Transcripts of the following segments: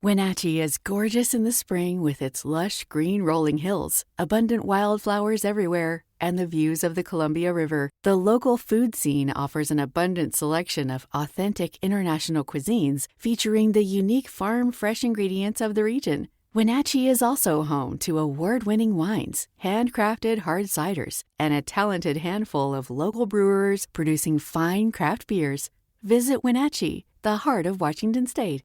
Wenatchee is gorgeous in the spring with its lush green rolling hills, abundant wildflowers everywhere, and the views of the Columbia River. The local food scene offers an abundant selection of authentic international cuisines featuring the unique farm-fresh ingredients of the region. Wenatchee is also home to award-winning wines, handcrafted hard ciders, and a talented handful of local brewers producing fine craft beers. Visit Wenatchee, the heart of Washington State.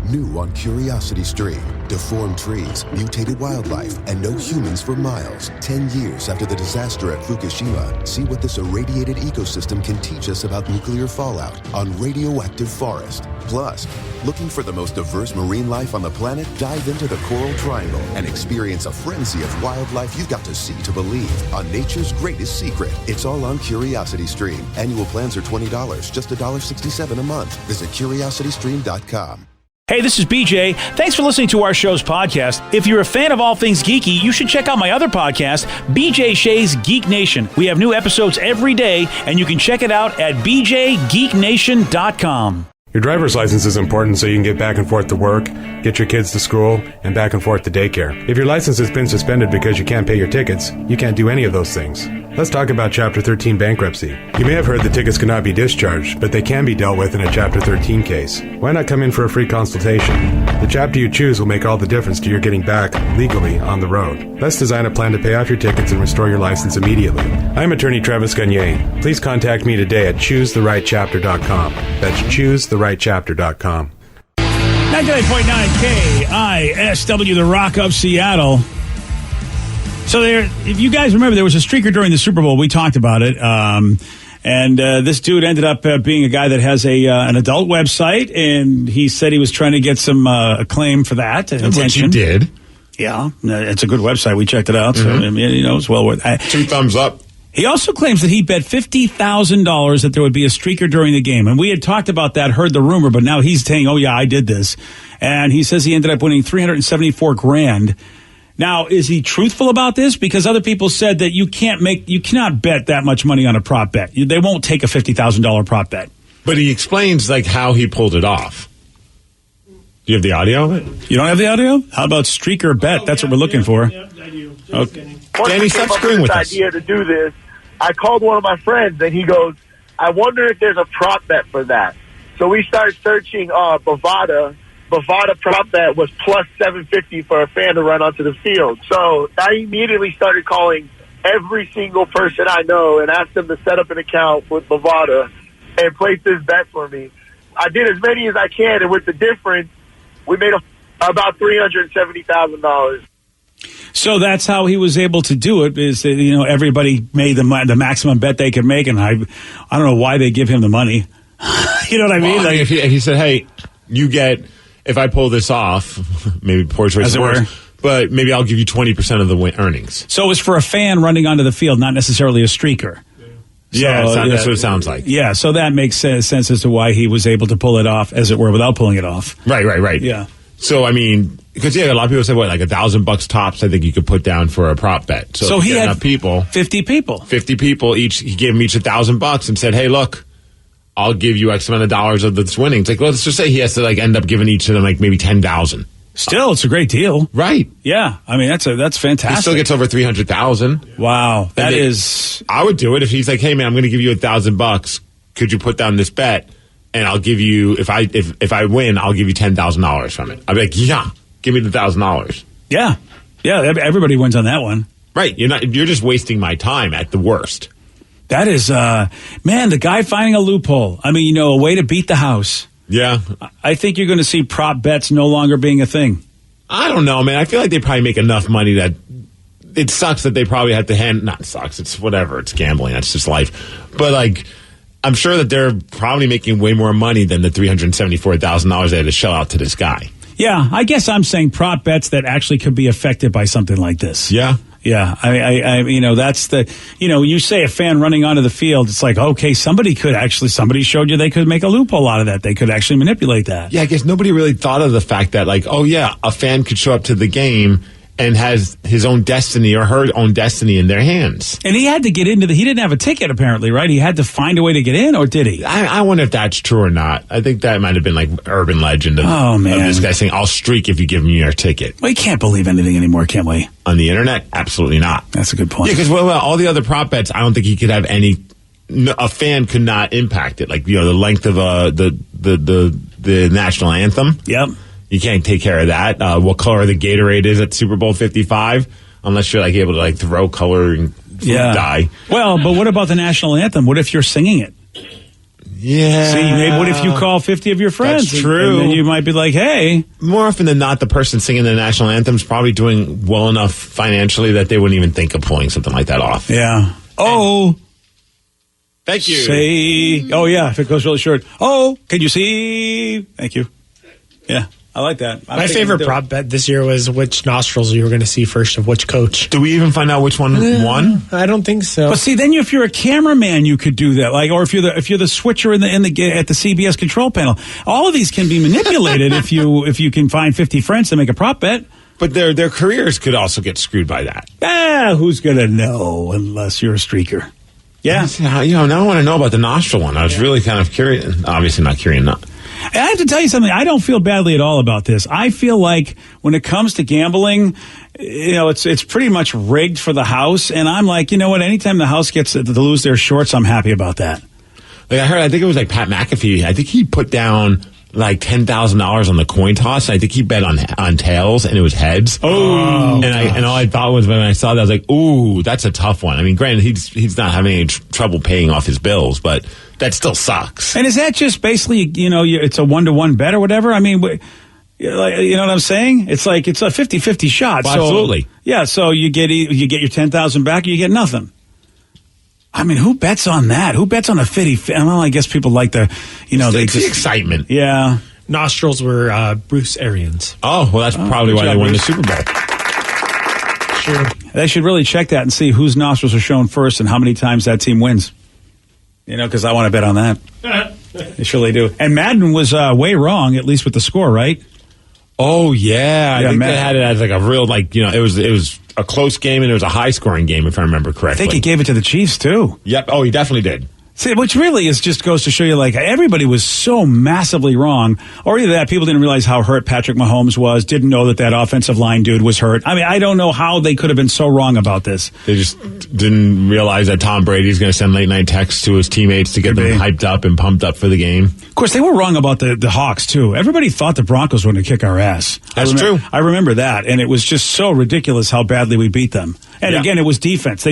New on Curiosity Stream. Deformed trees, mutated wildlife, and no humans for miles. 10 years after the disaster at Fukushima, see what this irradiated ecosystem can teach us about nuclear fallout on Radioactive Forest. Plus, looking for the most diverse marine life on the planet? Dive into the Coral Triangle and experience a frenzy of wildlife you've got to see to believe on nature's greatest secret. It's all on Curiosity Stream. Annual plans are $20, just $1.67 a month. Visit curiositystream.com. Hey, this is BJ. Thanks for listening to our show's podcast. If you're a fan of all things geeky, you should check out my other podcast, BJ Shea's Geek Nation. We have new episodes every day, and you can check it out at bjgeeknation.com. Your driver's license is important so you can get back and forth to work, get your kids to school, and back and forth to daycare. If your license has been suspended because you can't pay your tickets, you can't do any of those things. Let's talk about Chapter 13 bankruptcy. You may have heard the tickets cannot be discharged, but they can be dealt with in a Chapter 13 case. Why not come in for a free consultation? The chapter you choose will make all the difference to your getting back legally on the road. Let's design a plan to pay off your tickets and restore your license immediately. I'm attorney Travis Gagne. Please contact me today at choosetherightchapter.com. That's choosetherightchapter.com. 99.9 KISW, the Rock of Seattle. So there, if you guys remember, there was a streaker during the Super Bowl. We talked about it. And this dude ended up being a guy that has an adult website, and he said he was trying to get some acclaim for that. That's what you did. Yeah, it's a good website. We checked it out. So, I mean, it's well worth it. 2 thumbs up. He also claims that he bet $50,000 that there would be a streaker during the game. And we had talked about that, heard the rumor, but now he's saying, oh, yeah, I did this. And he says he ended up winning $374,000. Now, is he truthful about this? Because other people said that you cannot bet that much money on a prop bet. They won't take a $50,000 prop bet. But he explains like how he pulled it off. Do you have the audio of it? You don't have the audio? How about streaker bet? That's what we're looking for. Yeah, I do. Okay. Danny, stop screwing with us. Idea to do this. I called one of my friends, and he goes, I wonder if there's a prop bet for that. So we started searching Bovada. Bovada prop bet was plus 750 for a fan to run onto the field. So I immediately started calling every single person I know and asked them to set up an account with Bovada and place this bet for me. I did as many as I can, and with the difference, we made about $370,000. So that's how he was able to do it. Is everybody made the maximum bet they could make, and I don't know why they give him the money. You know what I mean? Well, if he said, "Hey, you get if I pull this off, maybe poor choice of words, but maybe I'll give you 20% of the earnings." So it was for a fan running onto the field, not necessarily a streaker. Yeah, that's what it sounds like. Yeah, so that makes sense as to why he was able to pull it off, as it were, without pulling it off. Right. Yeah. So, I mean, because, a lot of people say, like $1,000 tops, I think you could put down for a prop bet. So he had 50 people. 50 people each. He gave them each $1,000 and said, hey, look, I'll give you X amount of dollars of this winning. It's like, let's just say he has to, end up giving each of them, maybe $10,000. Still, it's a great deal. Right. Yeah. I mean, that's fantastic. He still gets over $300,000. Wow. That is. I would do it if he's like, hey, man, I'm going to give you $1,000. Could you put down this bet? And I'll give you, if I win, I'll give you $10,000 from it. I'll be like, yeah, give me the $1,000. Yeah. Yeah. Everybody wins on that one. Right. You're just wasting my time at the worst. That is, man, the guy finding a loophole. I mean, a way to beat the house. Yeah. I think you're going to see prop bets no longer being a thing. I don't know, man. I feel like they probably make enough money that it sucks that they probably have to not sucks. It's whatever. It's gambling. That's just life. But I'm sure that they're probably making way more money than the $374,000 they had to shell out to this guy. Yeah. I guess I'm saying prop bets that actually could be affected by something like this. Yeah. Yeah, that's you say a fan running onto the field, it's like, okay, somebody showed you they could make a loophole out of that. They could actually manipulate that. Yeah, I guess nobody really thought of the fact that, a fan could show up to the game and has his own destiny or her own destiny in their hands. And he had to get into he didn't have a ticket apparently, right? He had to find a way to get in, or did he? I wonder if that's true or not. I think that might have been like urban legend of, of this guy saying, I'll streak if you give me your ticket. We can't believe anything anymore, can we? On the internet? Absolutely not. That's a good point. Yeah, because all the other prop bets, I don't think he could have any. A fan could not impact it. Like, the length of the national anthem. Yep. You can't take care of that. What color the Gatorade is at Super Bowl 55, unless you're like able to like throw color and dye. Well, but what about the national anthem? What if you're singing it? Yeah. See, maybe what if you call 50 of your friends? That's true. And then you might be like, hey. More often than not, the person singing the national anthem is probably doing well enough financially that they wouldn't even think of pulling something like that off. Yeah. Oh. Thank you. Say, oh yeah, if it goes really short. Oh, can you see? Thank you. Yeah. I like that. My favorite prop bet this year was which nostrils you were going to see first of which coach. Do we even find out which one won? I don't think so. But see, then if you're a cameraman, you could do that. Like, or if you're the switcher at the CBS control panel, all of these can be manipulated if you can find 50 friends to make a prop bet. But their careers could also get screwed by that. Who's gonna know unless you're a streaker? Yeah. Now I want to know about the nostril one. I was really kind of curious. Obviously not curious enough. And I have to tell you something. I don't feel badly at all about this. I feel like when it comes to gambling, it's pretty much rigged for the house. And I'm like, you know what? Anytime the house gets to lose their shorts, I'm happy about that. Like I think it was like Pat McAfee. I think he put down like $10,000 on the coin toss. I think he bet on tails, and it was heads. Oh, and all I thought was when I saw that, I was like, "Ooh, that's a tough one." I mean, granted, he's not having any trouble paying off his bills, but that still sucks. And is that just basically, it's a 1-to-1 bet or whatever? I mean, you know what I'm saying? It's like it's a 50-50 shot. Well, so, absolutely. Yeah. So you get your 10,000 back, or you get nothing. I mean, who bets on that? Who bets on a 50? Well, I guess people like the excitement. Yeah. Nostrils were Bruce Arians. Oh, well, that's probably why they won the Super Bowl. Sure. They should really check that and see whose nostrils are shown first and how many times that team wins. Because I want to bet on that. They surely do. And Madden was way wrong, at least with the score, right? Oh, yeah. I think they had it as like a real, it was a close game, and it was a high-scoring game, if I remember correctly. I think he gave it to the Chiefs, too. Yep. Oh, he definitely did. See, which really just goes to show you, like, everybody was so massively wrong. Or either that, people didn't realize how hurt Patrick Mahomes was, didn't know that offensive line dude was hurt. I mean, I don't know how they could have been so wrong about this. They just didn't realize that Tom Brady's going to send late-night texts to his teammates to get them hyped up and pumped up for the game. Of course, they were wrong about the Hawks, too. Everybody thought the Broncos were going to kick our ass. That's true. I remember that, and it was just so ridiculous how badly we beat them. And again, it was defense.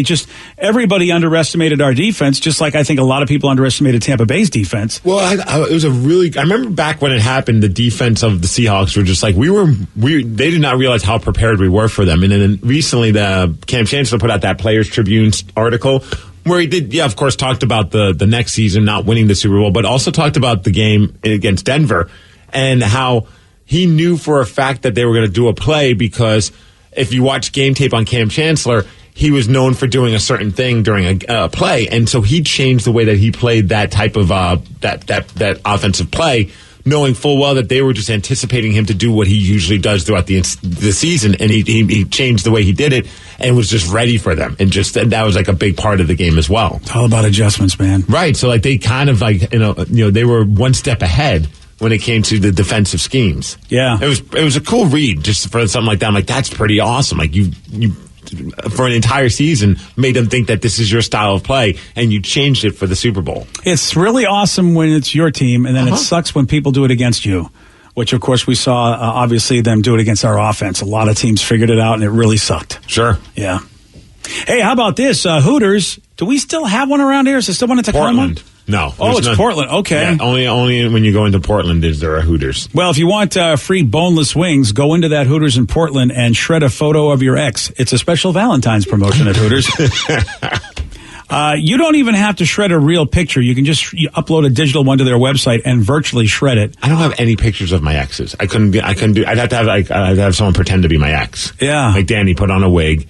Everybody underestimated our defense, just like I think a lot of people underestimated Tampa Bay's defense. Well, it was I remember back when it happened, the defense of the Seahawks were just like, they did not realize how prepared we were for them. And then recently, the Cam Chancellor put out that Players Tribune article where he did, of course, talked about the next season not winning the Super Bowl, but also talked about the game against Denver and how he knew for a fact that they were going to do a play because if you watch game tape on Cam Chancellor, he was known for doing a certain thing during a play, and so he changed the way that he played that type of that offensive play, knowing full well that they were just anticipating him to do what he usually does throughout the season, and he changed the way he did it and was just ready for them, and that was like a big part of the game as well. It's all about adjustments, man. Right. So like they kind of they were one step ahead when it came to the defensive schemes. Yeah. It was a cool read just for something like that. I'm like, that's pretty awesome. Like you for an entire season made them think that this is your style of play, and you changed it for the Super Bowl. It's really awesome when it's your team, and then it sucks when people do it against you, which, of course, we saw, obviously, them do it against our offense. A lot of teams figured it out, and it really sucked. Sure. Yeah. Hey, how about this? Hooters, do we still have one around here? Is there still one in Tacoma? Portland. No. Oh, it's Portland. Okay. Yeah, only when you go into Portland is there a Hooters. Well, if you want free boneless wings, go into that Hooters in Portland and shred a photo of your ex. It's a special Valentine's promotion at Hooters. You don't even have to shred a real picture. You can just upload a digital one to their website and virtually shred it. I don't have any pictures of my exes. I'd have to have someone pretend to be my ex. Yeah. Like Danny put on a wig.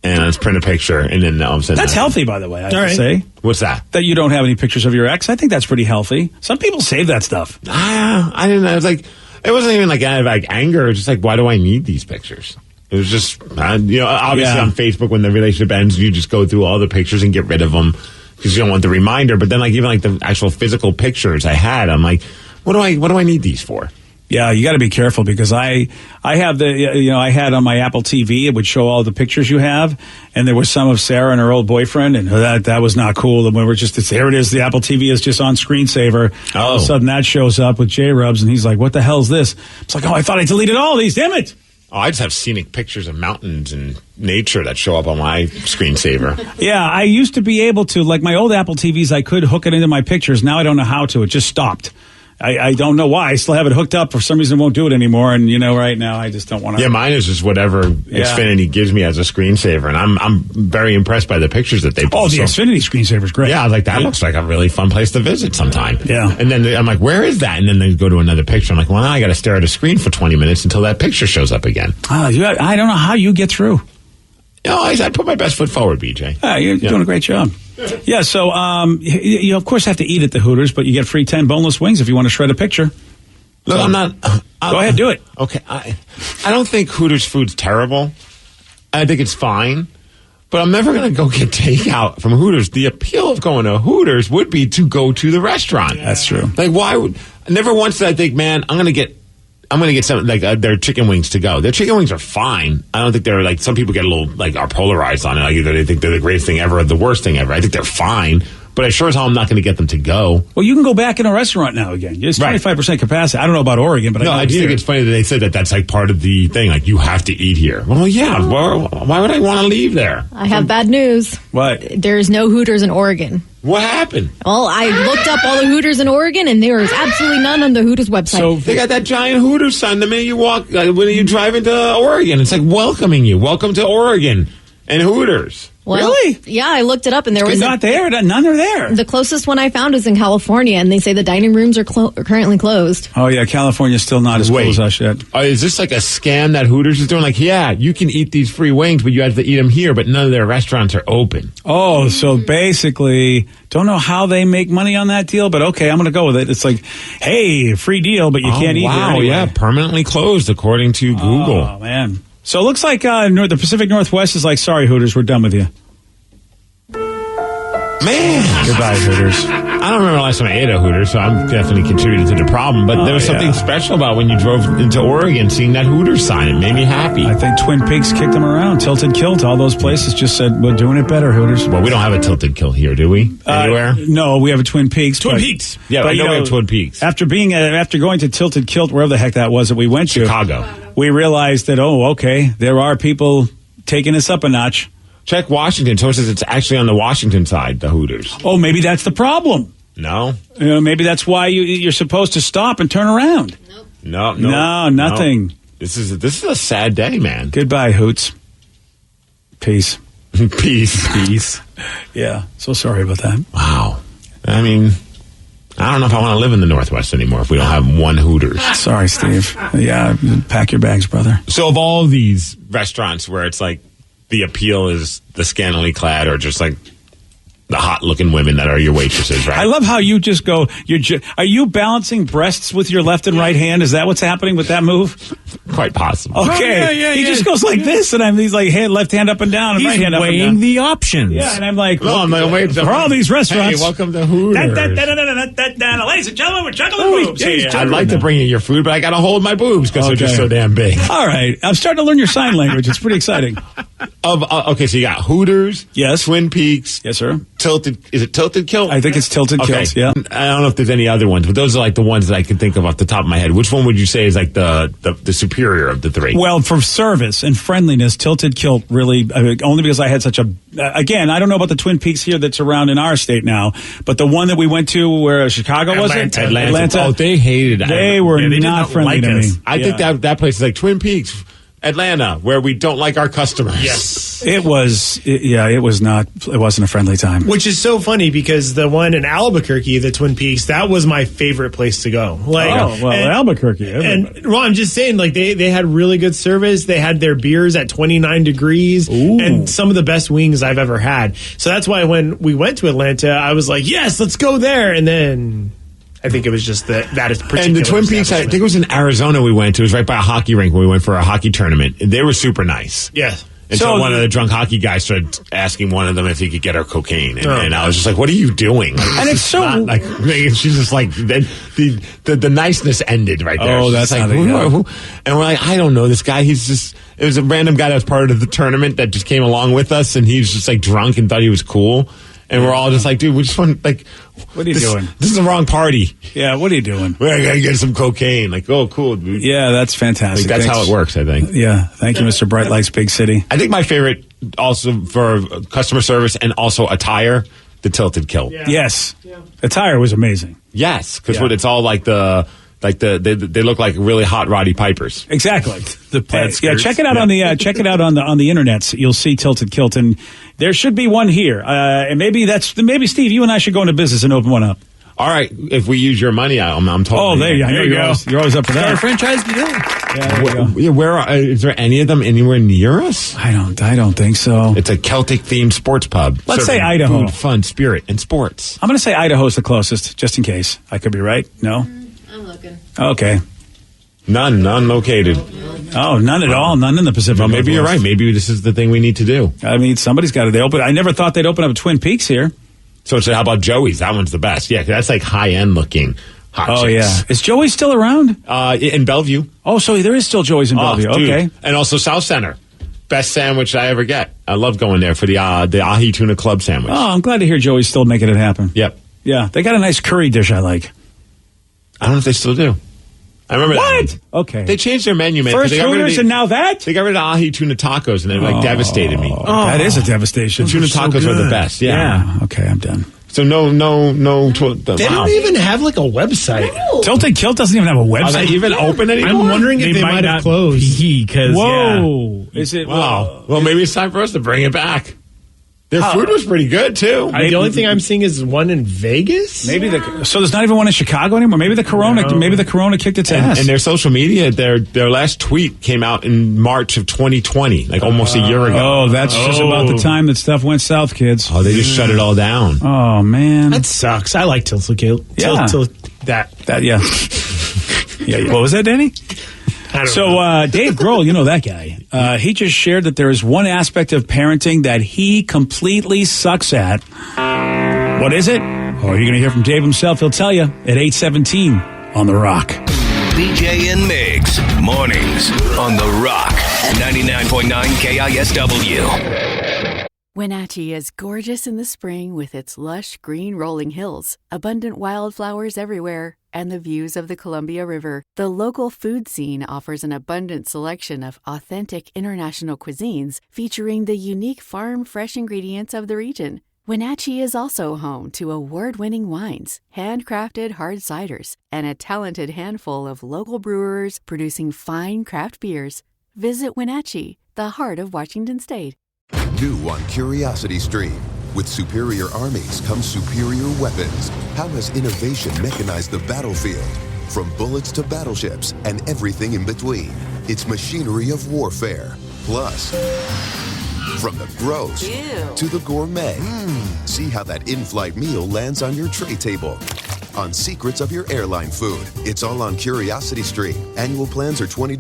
And let's print a picture, and then all of a sudden... That's healthy, by the way, I have to say. What's that? That you don't have any pictures of your ex. I think that's pretty healthy. Some people save that stuff. I didn't know. It wasn't even like anger. It was just like, why do I need these pictures? It was just, obviously Yeah. on Facebook when the relationship ends, you just go through all the pictures and get rid of them because you don't want the reminder. But then, like, even like the actual physical pictures I had, I'm like, what do I need these for? Yeah, you got to be careful because I have I had on my Apple TV, it would show all the pictures you have, and there was some of Sarah and her old boyfriend, and that was not cool. And we were just, there it is, the Apple TV is just on screensaver. All of a sudden that shows up with J-Rubs, and he's like, what the hell's this? It's like, I thought I deleted all these, damn it. Oh, I just have scenic pictures of mountains and nature that show up on my screensaver. Yeah, I used to be able to, like my old Apple TVs, I could hook it into my pictures. Now I don't know how to. It just stopped. I don't know why. I still have it hooked up. For some reason, it won't do it anymore. And, right now, I just don't want to. Yeah, mine is just whatever Xfinity gives me as a screensaver. And I'm very impressed by the pictures that they post. Oh, the Xfinity screensaver is great. Yeah, I was like, that looks like a really fun place to visit sometime. Yeah. And then I'm like, where is that? And then they go to another picture. I'm like, well, now I got to stare at a screen for 20 minutes until that picture shows up again. I don't know how you get through. I put my best foot forward, BJ. You're doing a great job. Yeah, so you of course have to eat at the Hooters, but you get free 10 boneless wings if you want to shred a picture. Look, I'm not. Go ahead, do it. Okay, I don't think Hooters food's terrible. I think it's fine, but I'm never going to go get takeout from Hooters. The appeal of going to Hooters would be to go to the restaurant. That's true. Like, why would? Never once did I think, man, I'm going to get some their chicken wings to go. Their chicken wings are fine. I don't think they're like, some people get a little are polarized on it. Like either they think they're the greatest thing ever or the worst thing ever. I think they're fine, but I sure as hell I'm not going to get them to go. Well, you can go back in a restaurant now again. It's 25% capacity. I don't know about Oregon, but I just think it's funny that they said that's like part of the thing. Like, you have to eat here. Well, yeah. Why would I want to leave there? I have bad news. What? There's no Hooters in Oregon. What happened? Well, I looked up all the Hooters in Oregon, and there is absolutely none on the Hooters website. So they got that giant Hooters sign the minute you walk, when you drive into Oregon. It's like welcoming you. Welcome to Oregon and Hooters. Well, really? Yeah, I looked it up, and there was not there. None are there. The closest one I found is in California, and they say the dining rooms are currently closed. Oh yeah, California's still not as cool as us yet. Is this like a scam that Hooters is doing? Like, yeah, you can eat these free wings, but you have to eat them here, but none of their restaurants are open. Oh, so basically, don't know how they make money on that deal, but okay, I'm going to go with it. It's like, hey, free deal, but you can't eat here anyway. Yeah, permanently closed according to Google. Oh man. So it looks like the Pacific Northwest is like, sorry, Hooters, we're done with you. Man. Goodbye, Hooters. I don't remember the last time I ate a Hooters, so I'm definitely contributing to the problem. But there was something special about when you drove into Oregon, seeing that Hooters sign. It made me happy. I think Twin Peaks kicked them around. Tilted Kilt, all those places just said, we're doing it better, Hooters. Well, we don't have a Tilted Kilt here, do we? Anywhere? No, we have a Twin Peaks. Twin Peaks. Yeah, but I know we have Twin Peaks. After going to Tilted Kilt, wherever the heck that was that we went to. Chicago. We realized that, okay, there are people taking us up a notch. Check Washington. So it says it's actually on the Washington side, the Hooters. Oh, maybe that's the problem. No. Maybe that's why you're supposed to stop and turn around. No, nothing. No. This is a sad day, man. Goodbye, Hoots. Peace. Peace. Yeah, so sorry about that. Wow. I mean, I don't know if I want to live in the Northwest anymore if we don't have one Hooters. Sorry, Steve. Yeah, pack your bags, brother. So of all these restaurants where it's like the appeal is the scantily clad or just like the hot-looking women that are your waitresses, right? I love how you just go, are you balancing breasts with your left and right hand? Is that what's happening with that move? Quite possible. Okay. He just goes like this, and he's like, left hand up and down, and right hand up and down. He's weighing the options. Yeah, and I'm like, for all these restaurants. Hey, welcome to Hooters. Ladies and gentlemen, we're juggling boobs here. I'd like to bring you your food, but I got to hold my boobs because they're just so damn big. All right. I'm starting to learn your sign language. It's pretty exciting. Okay, so you got Hooters. Yes. Twin Peaks. Yes, sir. Is it Tilted Kilt? I think it's Tilted Kilt, yeah. I don't know if there's any other ones, but those are like the ones that I can think of off the top of my head. Which one would you say is like the superior of the three? Well, for service and friendliness, Tilted Kilt really, only because I had such a, again, I don't know about the Twin Peaks here that's around in our state now, but the one that we went to where Chicago was it? Atlanta. Oh, they hated it. They were not friendly to me. I think that place is like Twin Peaks, Atlanta, where we don't like our customers. Yes. It wasn't a friendly time. Which is so funny because the one in Albuquerque, the Twin Peaks, that was my favorite place to go. Albuquerque. I'm just saying, like, they had really good service. They had their beers at 29 degrees and some of the best wings I've ever had. So that's why when we went to Atlanta, I was like, yes, let's go there. And then I think it was just that is particular. And the Twin Peaks, I think it was in Arizona we went to. It was right by a hockey rink when we went for a hockey tournament. They were super nice. Yes. Until one of the drunk hockey guys started asking one of them if he could get her cocaine, and I was just like, "What are you doing?" Like, and it's so not, like she's just like the niceness ended right there. Oh, she's that's like, who? And we're like, I don't know this guy. It was a random guy that was part of the tournament that just came along with us, and he was just like drunk and thought he was cool. And we're all just like, dude, we just want what are you doing? This is the wrong party. Yeah, what are you doing? We're going to get some cocaine. Like, oh, cool, dude. Yeah, that's fantastic. That's how it works, I think. Yeah, thank you, Mr. Bright Lights Big City. I think my favorite also for customer service and also attire, the Tilted Kilt. Yeah. Yes. Yeah. Attire was amazing. Yes, because it's all they look like really hot Roddy Pipers. Exactly. Check it out on the internet. You'll see Tilted Kilt, and there should be one here. And maybe Steve, you and I should go into business and open one up. All right, if we use your money, I'm totally. Oh, there you go. You're always up for that. Our franchise deal. Yeah, is there any of them anywhere near us? I don't think so. It's a Celtic themed sports pub. Let's say Idaho. Food, fun, spirit, and sports. I'm going to say Idaho's the closest, just in case. I could be right. No. I'm looking. Okay. None located. Oh, none at all. None in the Pacific. Well, maybe you're right. Maybe this is the thing we need to do. I mean, somebody's got to. I never thought they'd open up Twin Peaks here. So how about Joey's? That one's the best. Yeah, that's like high end looking. Hot chicks. Yeah. Is Joey's still around? In Bellevue. Oh, so there is still Joey's in Bellevue. Dude. Okay. And also South Center. Best sandwich I ever get. I love going there for the ahi tuna club sandwich. Oh, I'm glad to hear Joey's still making it happen. Yep. Yeah, they got a nice curry dish I like. I don't know if they still do. I remember what? that. Okay. They changed their menu, man. First Hooters and now that? They got rid of ahi tuna tacos and they devastated me. Oh, that is a devastation. The tuna tacos are the best. Yeah. Okay, I'm done. So no. They don't even have like a website. No. Tilted Kilt doesn't even have a website. Are they even open anymore? I'm wondering if they might have closed. Whoa. Is it? Wow. Well, maybe it's time for us to bring it back. Their food was pretty good too. The only thing I'm seeing is one in Vegas. Maybe so there's not even one in Chicago anymore. Maybe the Corona kicked its ass. And their social media, their last tweet came out in March of 2020, like almost a year ago. Oh, that's just about the time that stuff went south, kids. Oh, they just shut it all down. Oh man, that sucks. I like Tilted Kilt. Yeah, yeah. Yeah. What was that, Danny? So Dave Grohl, you know that guy. He just shared that there is one aspect of parenting that he completely sucks at. What is it? Oh, you're going to hear from Dave himself. He'll tell you at 8:17 on The Rock. BJ and Migs, mornings on The Rock, 99.9 KISW. Wenatchee is gorgeous in the spring with its lush green rolling hills, abundant wildflowers everywhere, and the views of the Columbia River. The local food scene offers an abundant selection of authentic international cuisines featuring the unique farm-fresh ingredients of the region. Wenatchee is also home to award-winning wines, handcrafted hard ciders, and a talented handful of local brewers producing fine craft beers. Visit Wenatchee, the heart of Washington State. New on Curiosity Stream. With superior armies comes superior weapons. How has innovation mechanized the battlefield? From bullets to battleships and everything in between. It's machinery of warfare. Plus, from the gross to the gourmet. See how that in-flight meal lands on your tray table. On secrets of your airline food. It's all on Curiosity Stream. Annual plans are $20,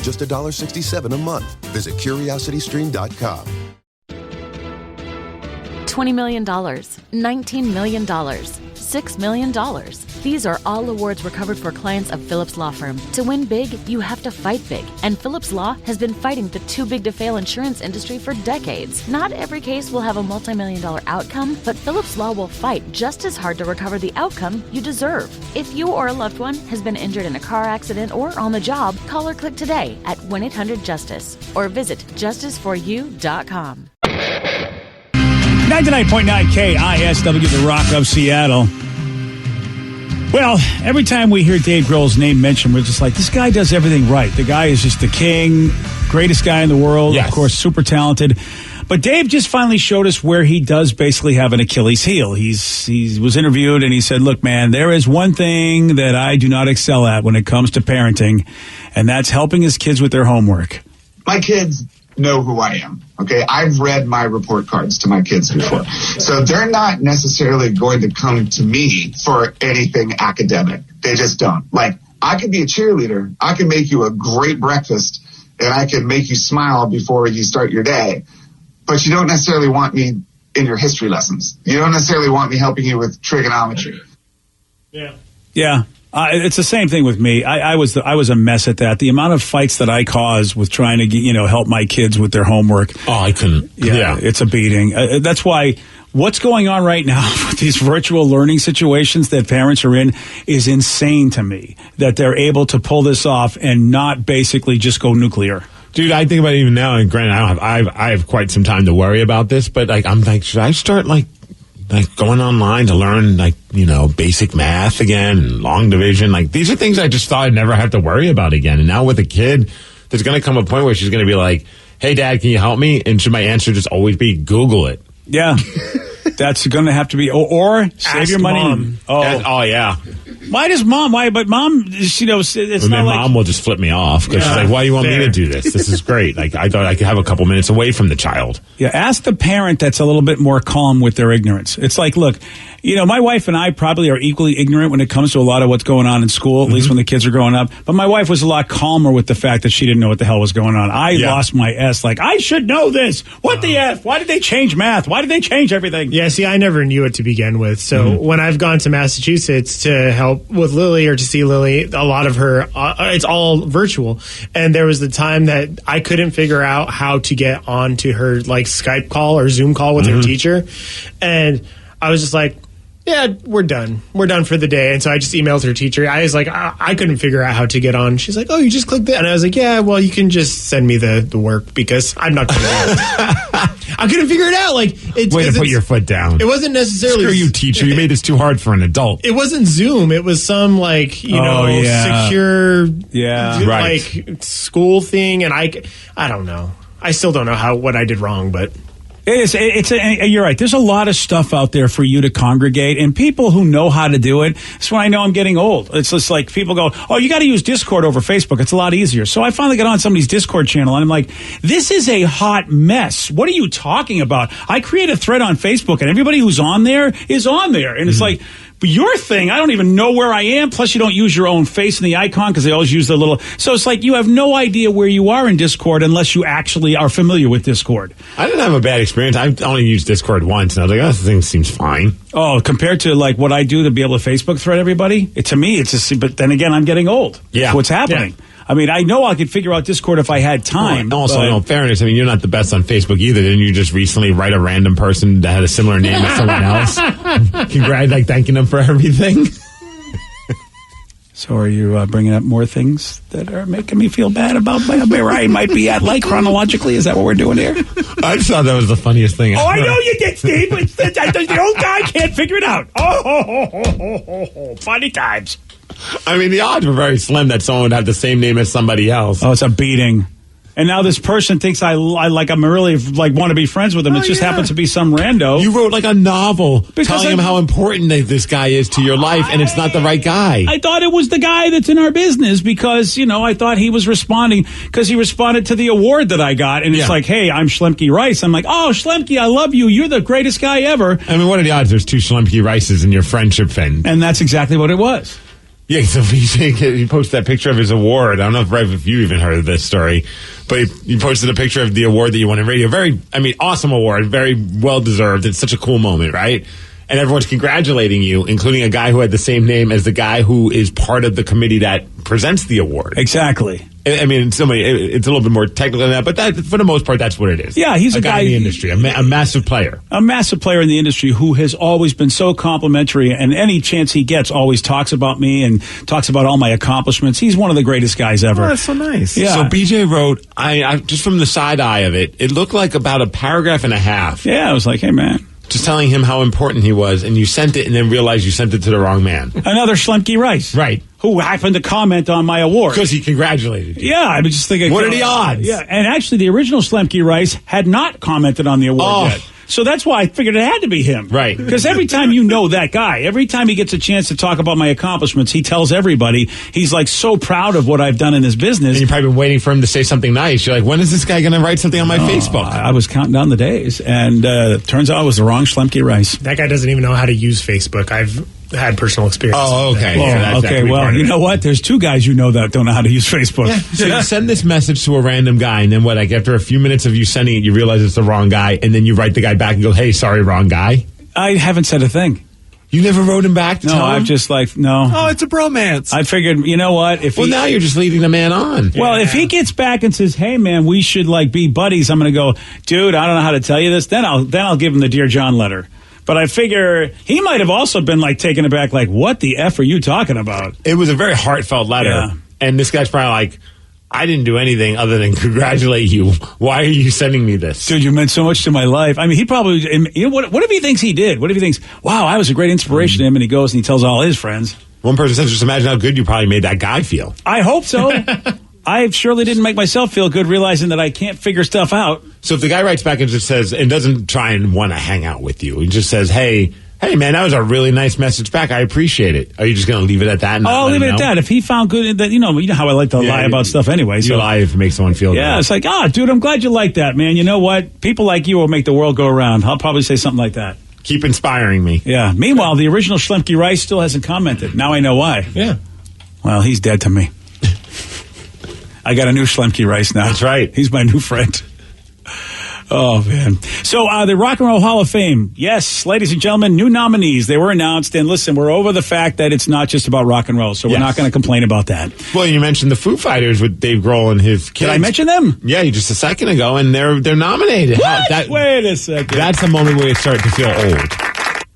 just $1.67 a month. Visit curiositystream.com. $20 million, $19 million, $6 million. These are all awards recovered for clients of Phillips Law Firm. To win big, you have to fight big. And Phillips Law has been fighting the too big to fail insurance industry for decades. Not every case will have a multi-million-dollar outcome, but Phillips Law will fight just as hard to recover the outcome you deserve. If you or a loved one has been injured in a car accident or on the job, call or click today at 1-800-JUSTICE or visit justiceforyou.com. 99.9 KISW, The Rock of Seattle. Well, every time we hear Dave Grohl's name mentioned, we're just like, this guy does everything right. The guy is just the king, greatest guy in the world, yes. Of course, super talented. But Dave just finally showed us where he does basically have an Achilles heel. He was interviewed and he said, look, man, there is one thing that I do not excel at when it comes to parenting, and that's helping his kids with their homework. My kids know who I am. Okay. I've read my report cards to my kids before. So they're not necessarily going to come to me for anything academic. They just don't. Like, I could be a cheerleader. I can make you a great breakfast and I can make you smile before you start your day. But you don't necessarily want me in your history lessons. You don't necessarily want me helping you with trigonometry. Yeah. It's the same thing with me. I was a mess at that. The amount of fights that I caused with trying to help my kids with their homework. Oh, I couldn't. Yeah. It's a beating. That's why what's going on right now with these virtual learning situations that parents are in is insane to me. That they're able to pull this off and not basically just go nuclear. Dude, I think about it even now, and granted, I have quite some time to worry about this, but I'm like, should I start like going online to learn basic math again, and long division? Like, these are things I just thought I'd never have to worry about again. And now with a kid, there's going to come a point where she's going to be like, "Hey, Dad, can you help me?" And should my answer just always be Google it? Yeah, that's going to have to be, or save Ask your money. Mom. Oh yeah. Why does mom? Why? But mom, it's not like mom will just flip me off because she's like, "Why do you want me to do this? This is great." Like, I thought I could have a couple minutes away from the child. Yeah, ask the parent that's a little bit more calm with their ignorance. It's like, look, my wife and I probably are equally ignorant when it comes to a lot of what's going on in school, at least when the kids are growing up. But my wife was a lot calmer with the fact that she didn't know what the hell was going on. I lost my S. Like, I should know this. What the F? Why did they change math? Why did they change everything? Yeah, see, I never knew it to begin with. So when I've gone to Massachusetts to help with Lily or to see Lily, a lot of her, it's all virtual. And there was the time that I couldn't figure out how to get onto her like Skype call or Zoom call with her teacher. And I was just like, yeah, we're done. We're done for the day. And so I just emailed her teacher. I was like, I couldn't figure out how to get on. She's like, oh, you just clicked it. And I was like, yeah, well, you can just send me the work because I'm not going to do it. I couldn't figure it out. Like, way to put your foot down. It wasn't necessarily. Screw you, teacher. You made this too hard for an adult. It wasn't Zoom. It was some secure, like school thing. And I don't know. I still don't know what I did wrong, but. You're right. There's a lot of stuff out there for you to congregate, and people who know how to do it. That's why I know I'm getting old. It's just like people go, oh, you got to use Discord over Facebook. It's a lot easier. So I finally got on somebody's Discord channel, and I'm like, this is a hot mess. What are you talking about? I create a thread on Facebook, and everybody who's on there is on there. And it's like, but your thing, I don't even know where I am. Plus, you don't use your own face in the icon because they always use the little. So it's like you have no idea where you are in Discord unless you actually are familiar with Discord. I didn't have a bad experience. I only used Discord once, and I was like, oh, this thing seems fine. Oh, compared to like what I do to be able to Facebook thread everybody, to me, it's just. But then again, I'm getting old. Yeah, that's what's happening. Yeah. I mean, I know I could figure out Discord if I had time. Well, also, in fairness, I mean, you're not the best on Facebook either. Didn't you just recently write a random person that had a similar name as someone else? Thanking them for everything. So are you bringing up more things that are making me feel bad about where I might be at, like, chronologically? Is that what we're doing here? I just thought that was the funniest thing. Oh, I know you did, Steve. The old guy can't figure it out. Funny times. I mean, the odds were very slim that someone would have the same name as somebody else. Oh, it's a beating. And now this person thinks I'm really want to be friends with him. It just happens to be some rando. You wrote like a novel telling him how important this guy is to your life, and it's not the right guy. I thought it was the guy that's in our business because, I thought he was responding because he responded to the award that I got. And it's like, hey, I'm Schlemke Rice. I'm like, oh, Schlemke, I love you. You're the greatest guy ever. I mean, what are the odds there's two Schlemke Rices in your friendship friend? And that's exactly what it was. Yeah, so he posted that picture of his award. I don't know if you even heard of this story, but he posted a picture of the award that you won in radio. Awesome award, very well deserved. It's such a cool moment, right? And everyone's congratulating you, including a guy who had the same name as the guy who is part of the committee that presents the award. Exactly. I mean, it's a little bit more technical than that, but for the most part, that's what it is. Yeah, he's a guy in the industry, a massive player. A massive player in the industry who has always been so complimentary, and any chance he gets always talks about me and talks about all my accomplishments. He's one of the greatest guys ever. Oh, that's so nice. Yeah. So BJ wrote, I just from the side eye of it looked like about a paragraph and a half. Yeah, I was like, hey, man. Just telling him how important he was, and you sent it and then realized you sent it to the wrong man. Another Schlemke Rice. Right. Who happened to comment on my award. Because he congratulated you. Yeah, I was just thinking. What are the odds? Yeah, and actually the original Schlemke Rice had not commented on the award yet. So that's why I figured it had to be him. Right. Because every time you know that guy, every time he gets a chance to talk about my accomplishments, he tells everybody he's like so proud of what I've done in his business. And you've probably been waiting for him to say something nice. You're like, when is this guy going to write something on my Facebook? I was counting down the days, and turns out it was the wrong Schlemke Rice. That guy doesn't even know how to use Facebook. I've had personal experience. Oh, okay. Well, okay, well, you know what? There's two guys you know that don't know how to use Facebook. Yeah. So you send this message to a random guy, and then what? Like after a few minutes of you sending it, you realize it's the wrong guy, and then you write the guy back and go, "Hey, sorry, wrong guy." I haven't said a thing. You never wrote him back to tell him? No, I've just no. Oh, it's a bromance. I figured, you know what? Now you're just leading the man on. Well, if he gets back and says, "Hey, man, we should be buddies," I'm going to go, "Dude, I don't know how to tell you this." Then I'll give him the Dear John letter. But I figure he might have also been taken aback, what the F are you talking about? It was a very heartfelt letter. Yeah. And this guy's probably like, I didn't do anything other than congratulate you. Why are you sending me this? Dude, you meant so much to my life. I mean, he probably, what if he thinks he did? What if he thinks, wow, I was a great inspiration to him, and he goes and he tells all his friends? One person says, just imagine how good you probably made that guy feel. I hope so. I surely didn't make myself feel good realizing that I can't figure stuff out. So if the guy writes back and just says, and doesn't try and want to hang out with you, he just says, hey, man, that was a really nice message back. I appreciate it. Are you just going to leave it at that? I'll leave it at that. If he found good, that you know how I like to lie about stuff anyway. You lie if it makes someone feel good. Yeah, it's like, dude, I'm glad you like that, man. You know what? People like you will make the world go around. I'll probably say something like that. Keep inspiring me. Yeah. Meanwhile, the original Schlemke Rice still hasn't commented. Now I know why. Yeah. Well, he's dead to me. I got a new Schlemke Rice now. That's right. He's my new friend. Oh, man. So the Rock and Roll Hall of Fame. Yes, ladies and gentlemen, new nominees. They were announced. And listen, we're over the fact that it's not just about rock and roll. So we're not going to complain about that. Well, you mentioned the Foo Fighters with Dave Grohl and his kids. Did I mention them? Yeah, just a second ago. And they're nominated. What? Wait a second. That's the moment where you start to feel old.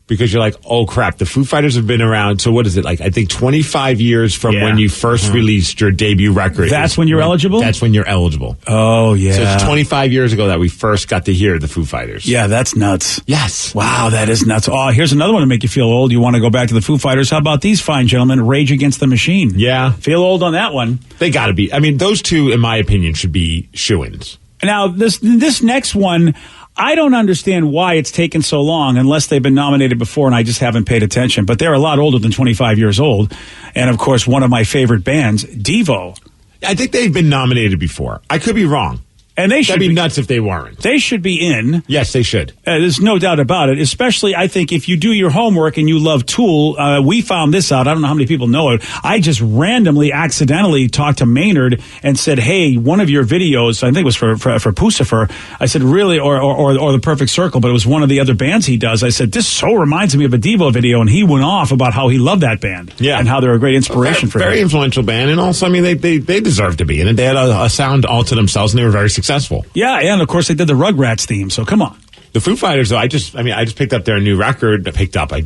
Because you're like, oh, crap, the Foo Fighters have been around. So what is it? I think 25 years from when you first released your debut record. That's when you're eligible? That's when you're eligible. Oh, yeah. So it's 25 years ago that we first got to hear the Foo Fighters. Yeah, that's nuts. Yes. Wow, that is nuts. Oh, here's another one to make you feel old. You want to go back to the Foo Fighters? How about these fine gentlemen? Rage Against the Machine. Yeah. Feel old on that one. They got to be. I mean, those two, in my opinion, should be shoo-ins. Now, this next one, I don't understand why it's taken so long unless they've been nominated before and I just haven't paid attention. But they're a lot older than 25 years old. And, of course, one of my favorite bands, Devo. I think they've been nominated before. I could be wrong. And they should That'd be nuts if they weren't. They should be in. Yes, they should. There's no doubt about it. Especially, I think, if you do your homework and you love Tool. We found this out. I don't know how many people know it. I just randomly, accidentally talked to Maynard and said, "Hey, one of your videos, I think it was for Pucifer." I said, "Really?" Or The Perfect Circle, but it was one of the other bands he does. I said, "This so reminds me of a Devo video," and he went off about how he loved that band. Yeah, and how they're a great inspiration for him. Very influential band, and also, I mean, they deserve to be in it. They had a sound all to themselves, and they were very successful. Yeah, and of course they did the Rugrats theme, so come on. The Foo Fighters, though, I just picked up their new record. I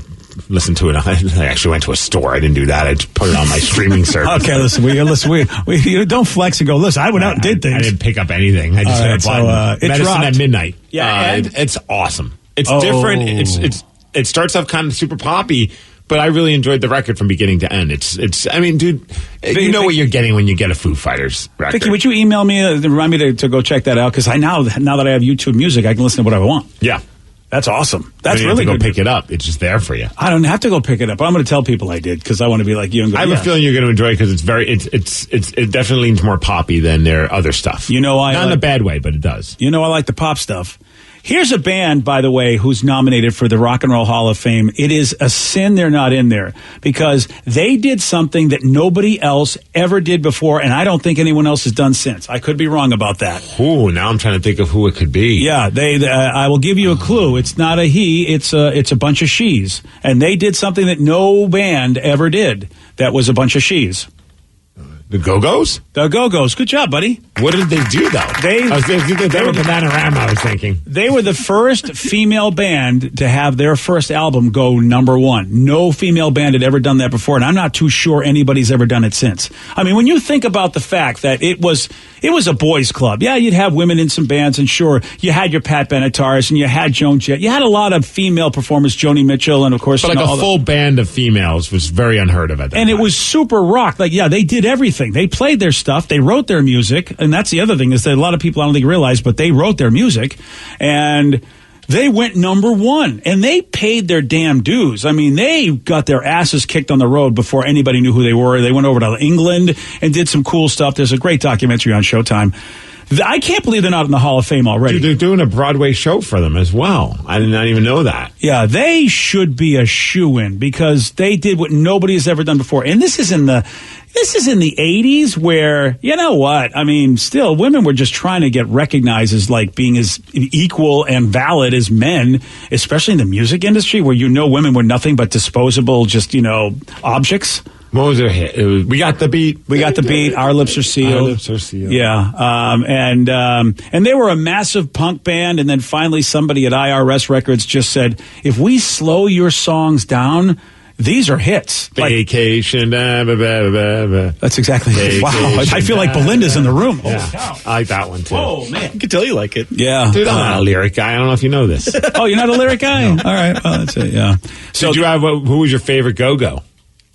listened to it. I actually went to a store. I didn't do that. I just put it on my streaming service. Okay, listen, we don't flex and go, listen, I went out and did things. I didn't pick up anything. I just hit a button. Medicine dropped at Midnight. Yeah, it's awesome. It's different. It starts off kind of super poppy, but I really enjoyed the record from beginning to end. I mean, dude, you know what you're getting when you get a Foo Fighters record. Vicky, would you email me and remind me to go check that out? Because now that I have YouTube Music, I can listen to whatever I want. Yeah. That's awesome. That's you really have to good. Go pick it up. It's just there for you. I don't have to go pick it up. I'm going to tell people I did because I want to be like you and go, I have a feeling you're going to enjoy it because it definitely leans more poppy than their other stuff. You know, not in a bad way, but it does. You know, I like the pop stuff. Here's a band, by the way, who's nominated for the Rock and Roll Hall of Fame. It is a sin they're not in there because they did something that nobody else ever did before, and I don't think anyone else has done since. I could be wrong about that. Ooh, now I'm trying to think of who it could be. Yeah, I will give you a clue. It's not a he, it's a bunch of she's. And they did something that no band ever did that was a bunch of she's. The Go-Go's? The Go-Go's. Good job, buddy. What did they do, though? They were Bananarama, I was thinking. They were the first female band to have their first album go number one. No female band had ever done that before, and I'm not too sure anybody's ever done it since. I mean, when you think about the fact that it was a boys' club. Yeah, you'd have women in some bands, and sure, you had your Pat Benetars, and you had Joan Jett. You had a lot of female performers, Joni Mitchell, and of course... But a full band of females was very unheard of at that time. And it was super rock. Like, yeah, they did everything. They played their stuff. They wrote their music. And that's the other thing is that a lot of people I don't think realize, but they wrote their music. And They went number one, and they paid their damn dues. I mean, they got their asses kicked on the road before anybody knew who they were. They went over to England and did some cool stuff. There's a great documentary on Showtime. I can't believe they're not in the Hall of Fame already. Dude, they're doing a Broadway show for them as well. I did not even know that. Yeah, they should be a shoo-in because they did what nobody has ever done before. And this is in the 80s where, you know what? I mean, still, women were just trying to get recognized as like being as equal and valid as men, especially in the music industry where women were nothing but disposable, just, objects. What was their hit? We got the beat. We got the beat. Our lips are sealed. Our lips are sealed. Yeah. And they were a massive punk band. And then finally somebody at IRS Records just said, if we slow your songs down, these are hits. Vacation. That's exactly it. Wow. I feel like Belinda's in the room. Yeah. I like that one, too. Oh, man. I can tell you like it. Yeah. Dude, I'm not a lyric guy. I don't know if you know this. Oh, you're not a lyric guy? No. All right. Well, that's it. Yeah. So did you have, who was your favorite go-go?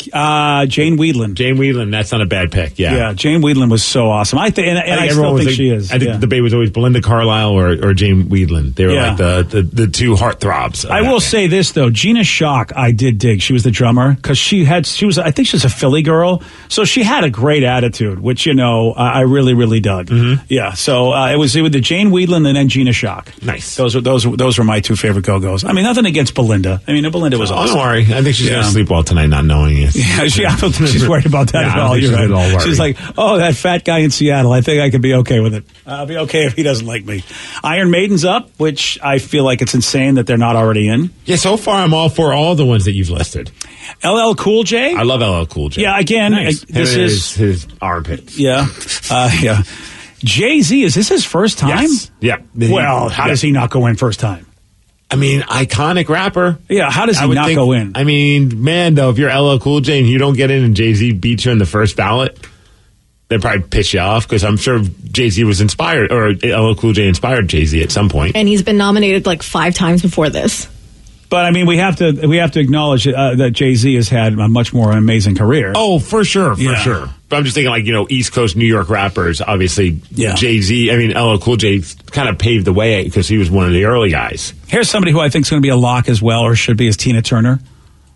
Jane Weedland. Jane Weedland, that's not a bad pick. Yeah, Jane Weedland was so awesome. I think I still think she is. I think the debate was always Belinda Carlisle or Jane Weedland. They were like the two heartthrobs. I will say this though, Gina Shock, I did dig. She was the drummer because I think she was a Philly girl, so she had a great attitude, which I really really dug. Mm-hmm. Yeah, so it was the Jane Weedland and then Gina Shock. Nice. Those were my two favorite go-go's. I mean, nothing against Belinda. I mean, Belinda was awesome. Don't worry. I think she's gonna sleep well tonight, not knowing it. Yeah, I don't think she's worried about that at all. You're right. She's like, that fat guy in Seattle. I think I could be okay with it. I'll be okay if he doesn't like me. Iron Maiden's up, which I feel like it's insane that they're not already in. Yeah, so far I'm all for all the ones that you've listed. LL Cool J? I love LL Cool J. Yeah, again, nice. This is his armpits. Yeah. Yeah. Jay-Z, is this his first time? Yes. Yeah. Well, how does he not go in first time? I mean, iconic rapper. Yeah, how does he not go in? I mean, man, though, if you're LL Cool J and you don't get in and Jay-Z beats you in the first ballot, they'd probably piss you off because I'm sure Jay-Z was inspired, or LL Cool J inspired Jay-Z at some point. And he's been nominated like 5 times before this. But I mean, we have to acknowledge that Jay-Z has had a much more amazing career. Oh, for sure. But I'm just thinking, East Coast New York rappers. Obviously, Jay-Z. I mean, LL Cool J kind of paved the way because he was one of the early guys. Here's somebody who I think is going to be a lock as well, or should be, is Tina Turner.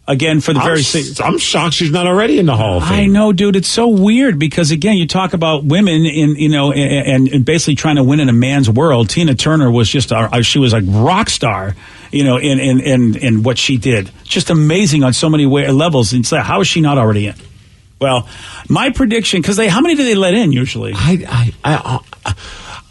Again, for the I'm shocked she's not already in the Hall of Fame. I know, dude. It's so weird because, again, you talk about women and basically trying to win in a man's world. Tina Turner was just she was a rock star, in what she did. Just amazing on so many levels. And it's like, how is she not already in? Well, my prediction, because how many do they let in usually? I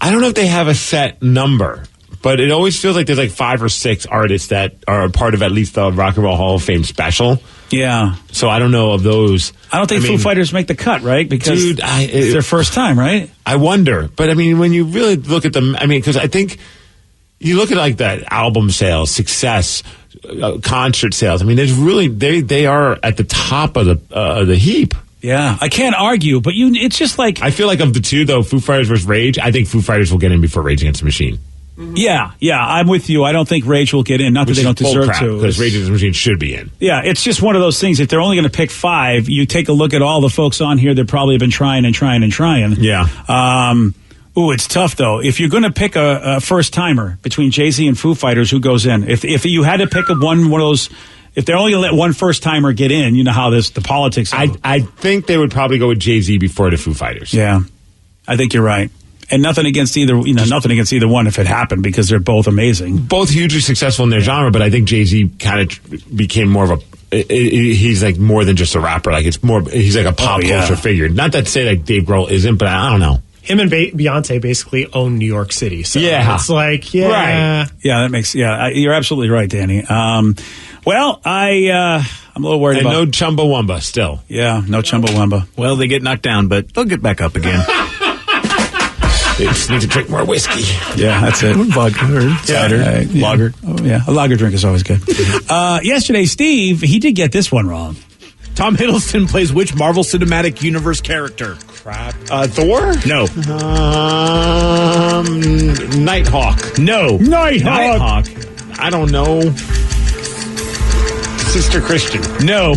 don't know if they have a set number. But it always feels like there's like 5 or 6 artists that are a part of at least the Rock and Roll Hall of Fame special. Yeah. So I don't know of those. I don't think Foo Fighters make the cut, right? Because it's their first time, right? I wonder. But I mean, when you really look at them, because I think you look at like that album sales, success, concert sales. I mean, there's really, they are at the top of the heap. Yeah, I can't argue, but it's just like, I feel like of the two though, Foo Fighters versus Rage, I think Foo Fighters will get in before Rage Against the Machine. Yeah, I'm with you. I don't think Rage will get in. Not that they don't deserve to. Because Rage Against the Machine should be in. Yeah, it's just one of those things. If they're only going to pick 5, you take a look at all the folks on here that probably have been trying and trying and trying. Yeah. It's tough, though. If you're going to pick a first-timer between Jay-Z and Foo Fighters, who goes in? If you had to pick one of those... If they're only going to let one first-timer get in, you know how the politics... I think they would probably go with Jay-Z before the Foo Fighters. Yeah, I think you're right. And nothing against either one if it happened, because they're both amazing. Both hugely successful in their genre, but I think Jay-Z kind of became more of he's like more than just a rapper. Like he's like a pop culture figure. Not that to say that Dave Grohl isn't, but I don't know. Him and Beyonce basically own New York City. So it's like, right. Yeah, that makes, you're absolutely right, Danny. I'm a little worried about... no Chumbawamba still. Yeah, no Chumbawamba. Well, they get knocked down, but they'll get back up again. They just need to drink more whiskey. Yeah, that's it. Vodka or cider. Lager. Oh, yeah, a lager drink is always good. Yesterday, Steve, he did get this one wrong. Tom Hiddleston plays which Marvel Cinematic Universe character? Crap. Thor? No. Nighthawk. No. Nighthawk. I don't know. Sister Christian. No.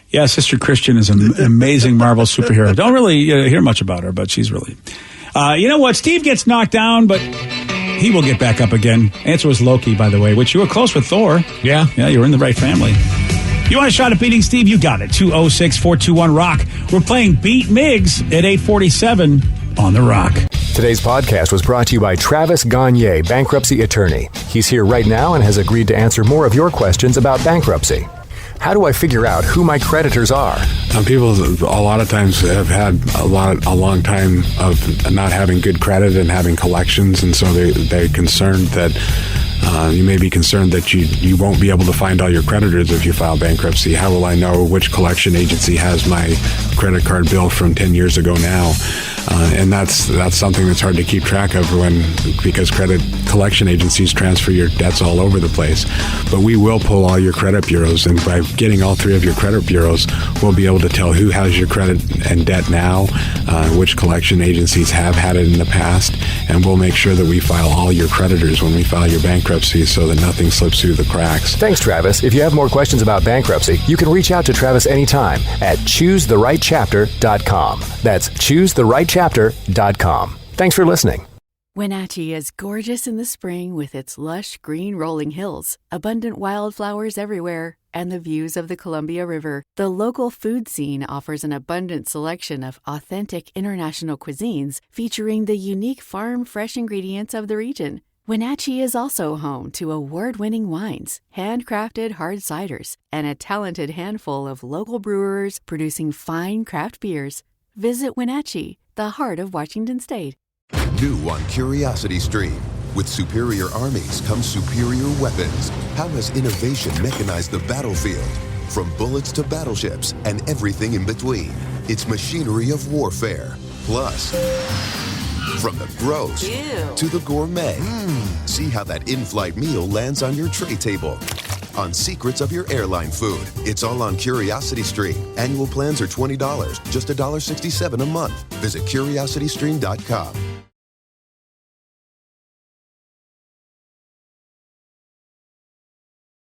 Yeah, Sister Christian is an amazing Marvel superhero. Don't really hear much about her, but she's really... you know what? Steve gets knocked down, but he will get back up again. Answer was Loki, by the way, which you were close with Thor. Yeah. Yeah, you were in the right family. You want a shot at beating Steve? You got it. 206-421-ROCK. We're playing Beat Miggs at 847 on The Rock. Today's podcast was brought to you by Travis Gagne, bankruptcy attorney. He's here right now and has agreed to answer more of your questions about bankruptcy. How do I figure out who my creditors are? People a lot of times have had a long time of not having good credit and having collections, and so they're concerned that you may be concerned that you won't be able to find all your creditors if you file bankruptcy. How will I know which collection agency has my credit card bill from 10 years ago now? And that's something that's hard to keep track of because credit collection agencies transfer your debts all over the place. But we will pull all your credit bureaus, and by getting all three of your credit bureaus, we'll be able to tell who has your credit and debt now, which collection agencies have had it in the past, and we'll make sure that we file all your creditors when we file your bankruptcy so that nothing slips through the cracks. Thanks, Travis. If you have more questions about bankruptcy, you can reach out to Travis anytime at choosetherightchapter.com. That's choosetherightchapter.com. Thanks for listening. Wenatchee is gorgeous in the spring with its lush green rolling hills, abundant wildflowers everywhere, and the views of the Columbia River. The local food scene offers an abundant selection of authentic international cuisines featuring the unique farm-fresh ingredients of the region. Wenatchee is also home to award-winning wines, handcrafted hard ciders, and a talented handful of local brewers producing fine craft beers. Visit Wenatchee, the heart of Washington State. New on Curiosity Stream. With superior armies comes superior weapons. How has innovation mechanized the battlefield? From bullets to battleships and everything in between. It's machinery of warfare. Plus, from the gross to the gourmet. See how that in-flight meal lands on your tray table. On secrets of your airline food. It's all on Curiosity Stream. Annual plans are $20, just $1.67 a month. Visit curiositystream.com.